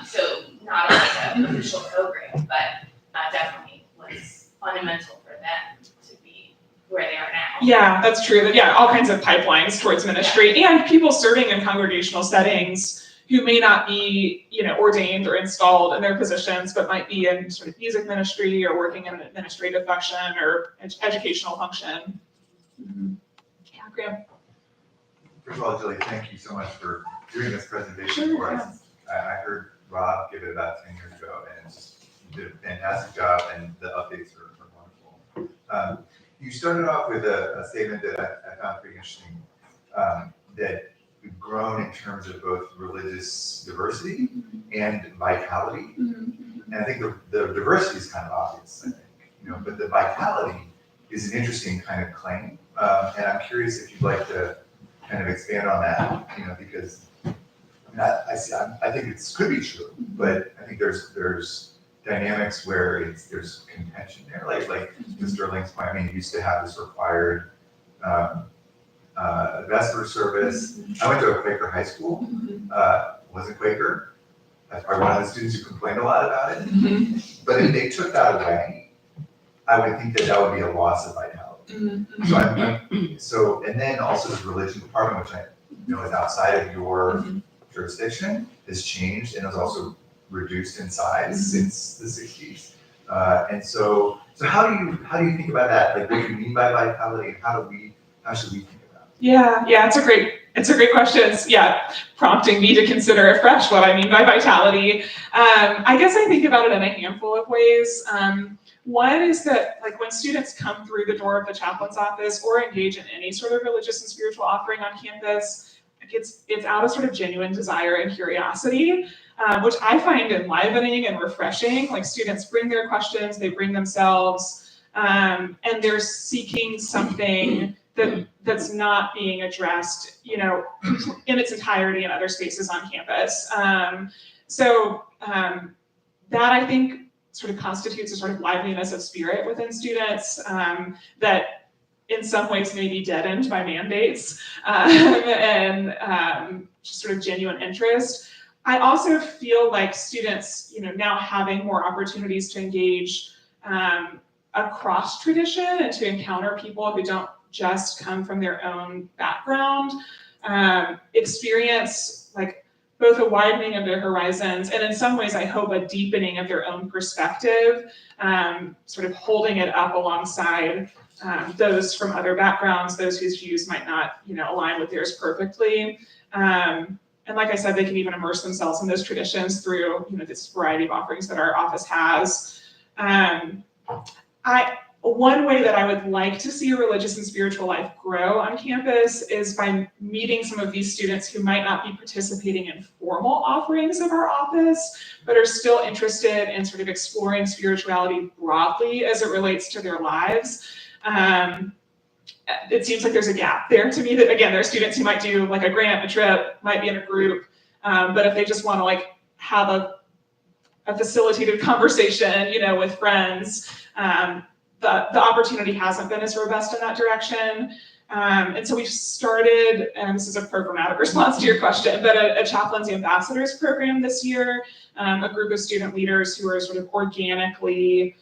So not an official program, but definitely was fundamental for them to be where they are now. Yeah, that's true. Yeah, all kinds of pipelines towards ministry and people serving in congregational settings who may not be, ordained or installed in their positions, but might be in sort of music ministry or working in an administrative function or educational function. Yeah, Graham. First of all, Julie, thank you so much for doing this presentation for us. I heard Rob give it about 10 years ago, and you did a fantastic job, and the updates are wonderful. You started off with a statement that I found pretty interesting, that we've grown in terms of both religious diversity and vitality. And I think the diversity is kind of obvious, I think, but the vitality is an interesting kind of claim. And I'm curious if you'd like to kind of expand on that, because I think it could be true, but I think there's dynamics where there's contention there, like Mr. Link's point. I mean, you used to have this required Vesper service. I went to a Quaker high school, wasn't Quaker. I was probably one of the students who complained a lot about it. But if they took that away, I would think that would be a loss of vitality. And then also the religion department, which I know is outside of your jurisdiction, has changed and has also reduced in size since the 60s. And so how do you think about that? Like, what do you mean by vitality, and how should we think about it? Yeah, it's a great question. It's, prompting me to consider afresh what I mean by vitality. I guess I think about it in a handful of ways. One is that, like, when students come through the door of the chaplain's office or engage in any sort of religious and spiritual offering on campus, it's out of sort of genuine desire and curiosity, which I find enlivening and refreshing. Like, students bring their questions, they bring themselves, and they're seeking something that's not being addressed, in its entirety in other spaces on campus. That, I think, sort of constitutes a sort of liveliness of spirit within students that in some ways may be deadened by mandates, and just sort of genuine interest. I also feel like students, now having more opportunities to engage across tradition and to encounter people who don't just come from their own background, experience like both a widening of their horizons and in some ways, I hope, a deepening of their own perspective, sort of holding it up alongside those from other backgrounds, those whose views might not, align with theirs perfectly. And like I said, they can even immerse themselves in those traditions through, this variety of offerings that our office has. One way that I would like to see a religious and spiritual life grow on campus is by meeting some of these students who might not be participating in formal offerings of our office, but are still interested in sort of exploring spirituality broadly as it relates to their lives. It seems like there's a gap there to me that, again, there are students who might do like a grant, a trip, might be in a group, but if they just want to like have a facilitated conversation, with friends, the opportunity hasn't been as robust in that direction. And so we've started, and this is a programmatic response to your question, but a Chaplain's Ambassadors program this year, a group of student leaders who are sort of organically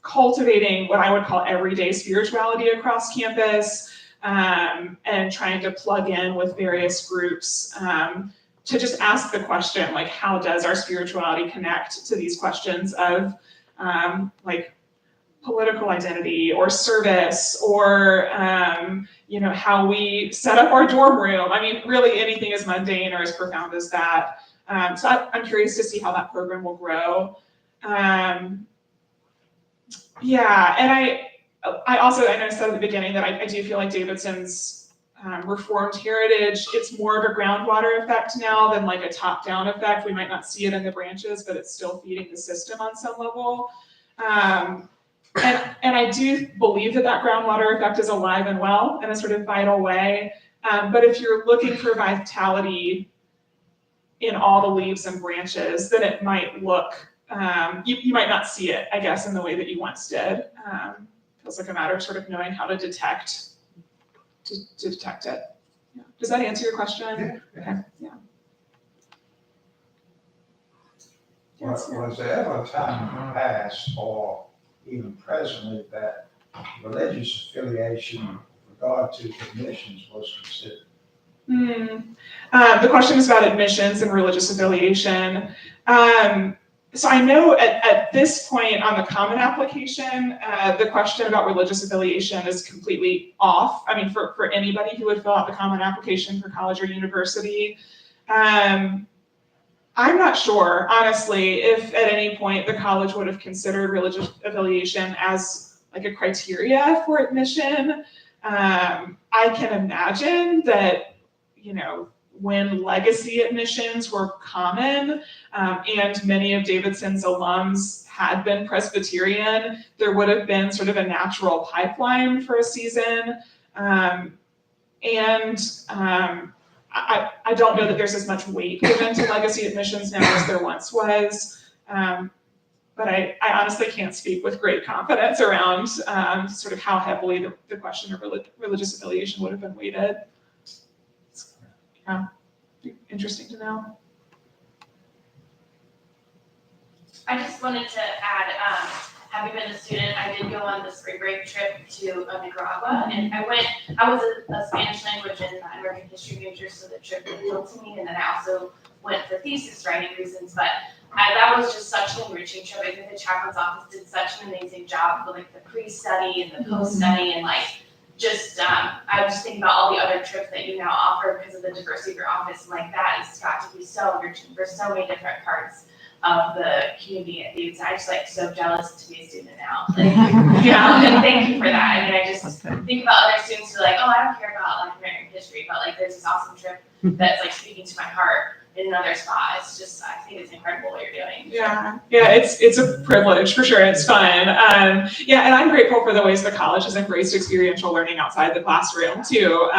cultivating what I would call everyday spirituality across campus, and trying to plug in with various groups to just ask the question, like, how does our spirituality connect to these questions of like political identity or service or, how we set up our dorm room. I mean, really anything as mundane or as profound as that. So I'm curious to see how that program will grow. And I also, I know I said at the beginning that I do feel like Davidson's Reformed heritage, it's more of a groundwater effect now than like a top-down effect. We might not see it in the branches, but it's still feeding the system on some level. And I do believe that groundwater effect is alive and well in a sort of vital way. But if you're looking for vitality in all the leaves and branches, then it might look, you might not see it, I guess, in the way that you once did. Feels like a matter of sort of knowing how to detect it. Yeah. Does that answer your question? Yeah. Okay. Yeah. Was there ever a time past or even presently that religious affiliation with regard to commissions was considered? The question is about admissions and religious affiliation. So I know at this point on the common application, the question about religious affiliation is completely off. I mean, for anybody who would fill out the common application for college or university. I'm not sure, honestly, if at any point the college would have considered religious affiliation as like a criteria for admission. I can imagine that, you know, when legacy admissions were common, and many of Davidson's alums had been Presbyterian, there would have been sort of a natural pipeline for a season. I don't know that there's as much weight given to legacy admissions now as there once was. But I honestly can't speak with great confidence around sort of how heavily the question of religious affiliation would have been weighted. Yeah, interesting to know. I just wanted to add, having been a student, I did go on the spring break trip to Nicaragua, and I was a Spanish language and American history major, so the trip appealed to me, and then I also went for thesis writing reasons, but that was just such an enriching trip. I think the chaplain's office did such an amazing job with like the pre-study and the post-study, and like just I was just thinking about all the other trips that you now offer because of the diversity of your office, and like that has got to be so enriching for so many different parts of the community at Davidson. I'm just like so jealous to be a student now. Like, Yeah. And thank you for that. I mean, I just think about other students who are like, oh, I don't care about like American history, but like there's this awesome trip that's like speaking to my heart in another spot. It's just, I think it's incredible what you're doing. Yeah, it's a privilege for sure. It's fun. Yeah, and I'm grateful for the ways the college has embraced experiential learning outside the classroom too.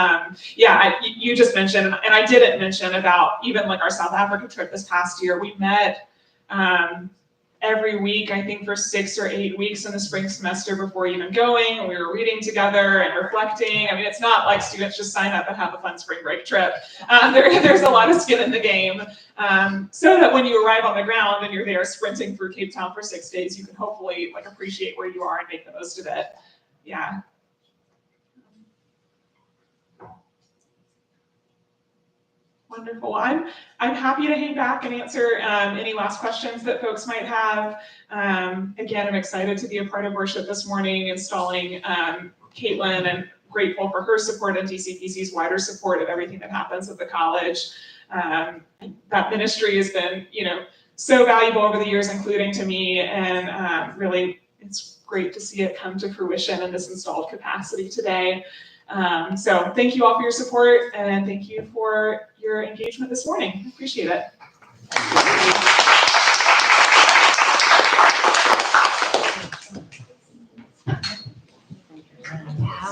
You just mentioned, and I didn't mention about even like our South Africa trip this past year. We met every week, I think for 6 or 8 weeks in the spring semester before even going, and we were reading together and reflecting. I mean, it's not like students just sign up and have a fun spring break trip. There's a lot of skin in the game, so that when you arrive on the ground and you're there sprinting through Cape Town for 6 days, you can hopefully like appreciate where you are and make the most of it. Yeah. Wonderful. I'm happy to hang back and answer any last questions that folks might have. Again, I'm excited to be a part of worship this morning, installing Caitlin, and grateful for her support and DCPC's wider support of everything that happens at the college. That ministry has been, so valuable over the years, including to me, and really, it's great to see it come to fruition in this installed capacity today. So thank you all for your support, and thank you for your engagement this morning. Appreciate it. How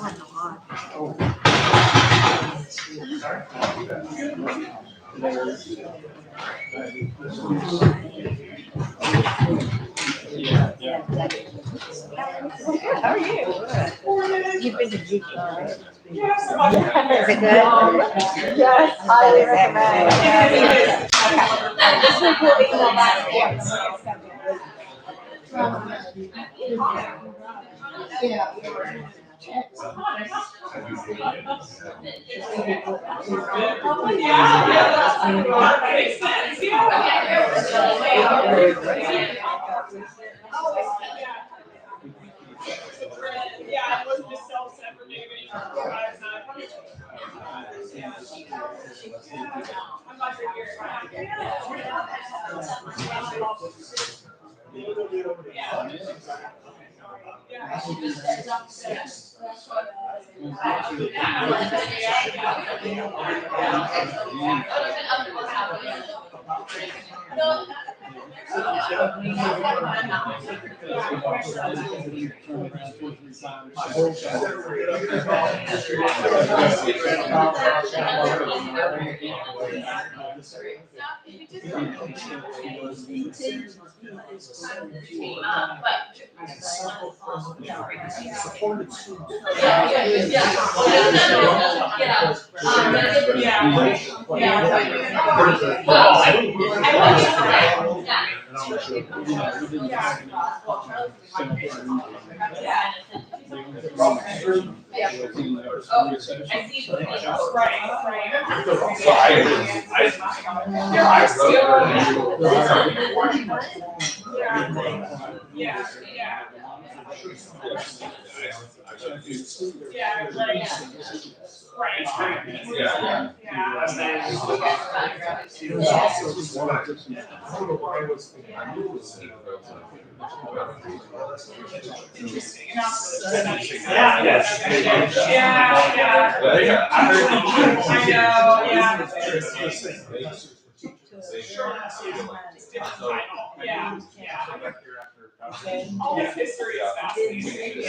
are you? You've been to Geek, right? Yes. Is it good? Yes, highly recommend. This week we'll be going back to Makes sense. Yeah, it wasn't just self-segregating. I'm glad you're here. I see. Oh, right. All this history is fascinating.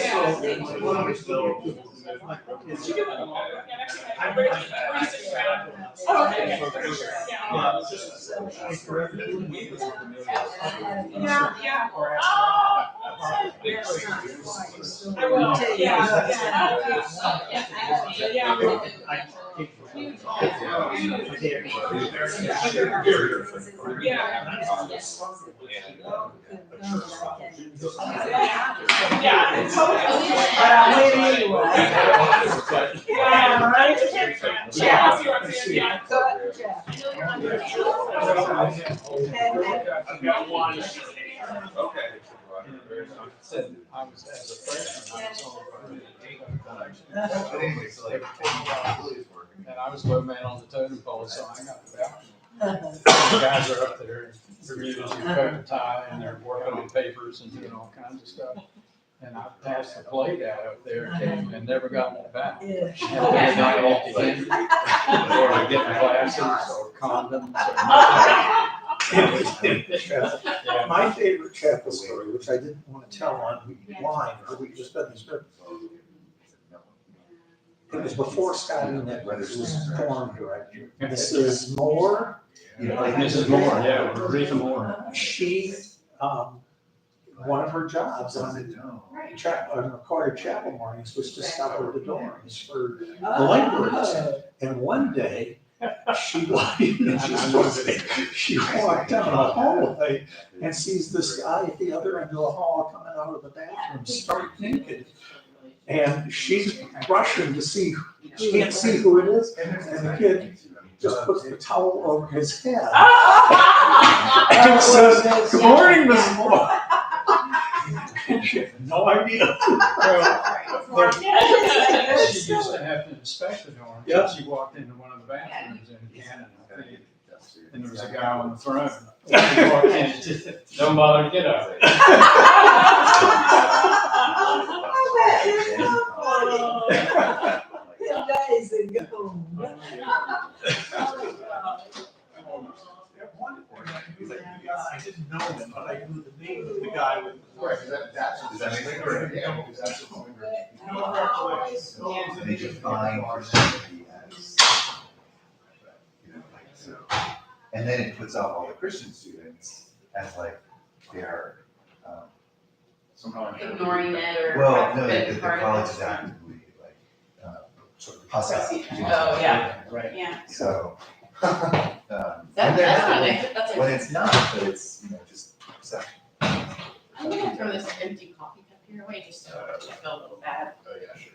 I was as a freshman, and I was low man on the totem pole, so I got the balcony. The guys are up there reviewing your coat and tie, and they're working on papers and doing all kinds of stuff. And I passed the plate out up there and never got it back. And never got it off the end. Or getting glasses or condoms or My favorite chapel story, which I didn't want to tell online, but we just done this. It was before Scott Ennick was forum director. Mrs. Moore. Mrs. Moore, yeah, Rita Moore. She, one of her jobs on recorded chapel mornings was to scupper the dorms for the laborers. And one day, she walked down the hallway and sees this guy at the other end of the hall coming out of the bathroom, stark naked. And she's rushing to see, she can't see who it is, and the kid just puts the towel over his head. And says, "Good morning, Miss Moore." And she had no idea. She used to have to inspect the dorm. Yep. She walked into one of the bathrooms in Canada, I think, and there was a guy on the throne. She walked in, don't bother to get up. Days ago. I didn't know him, but I knew the name of the guy with. Right, does that make sense? Yeah, because that's the point where and they define Christianity as, like so, and then it puts off all the Christian students as like they are somehow Ignoring it or. well, no, the college is actively like sort of hostile. Oh, yeah. Right. Yeah. So. That's When like, it's not, but it's, just perception. I'm gonna throw this empty coffee cup here away just so I feel a little bad. Oh, yeah, sure.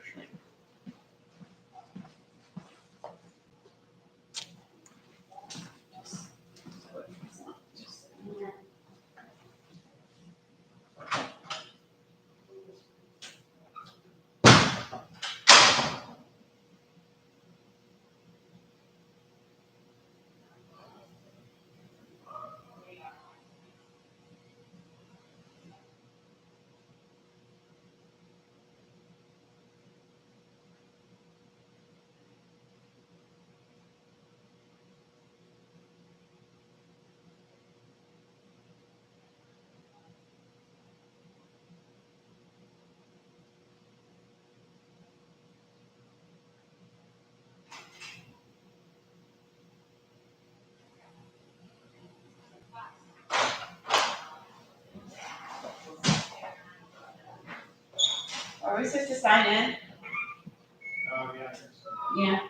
Are we supposed to sign in? Oh, yeah. Yeah.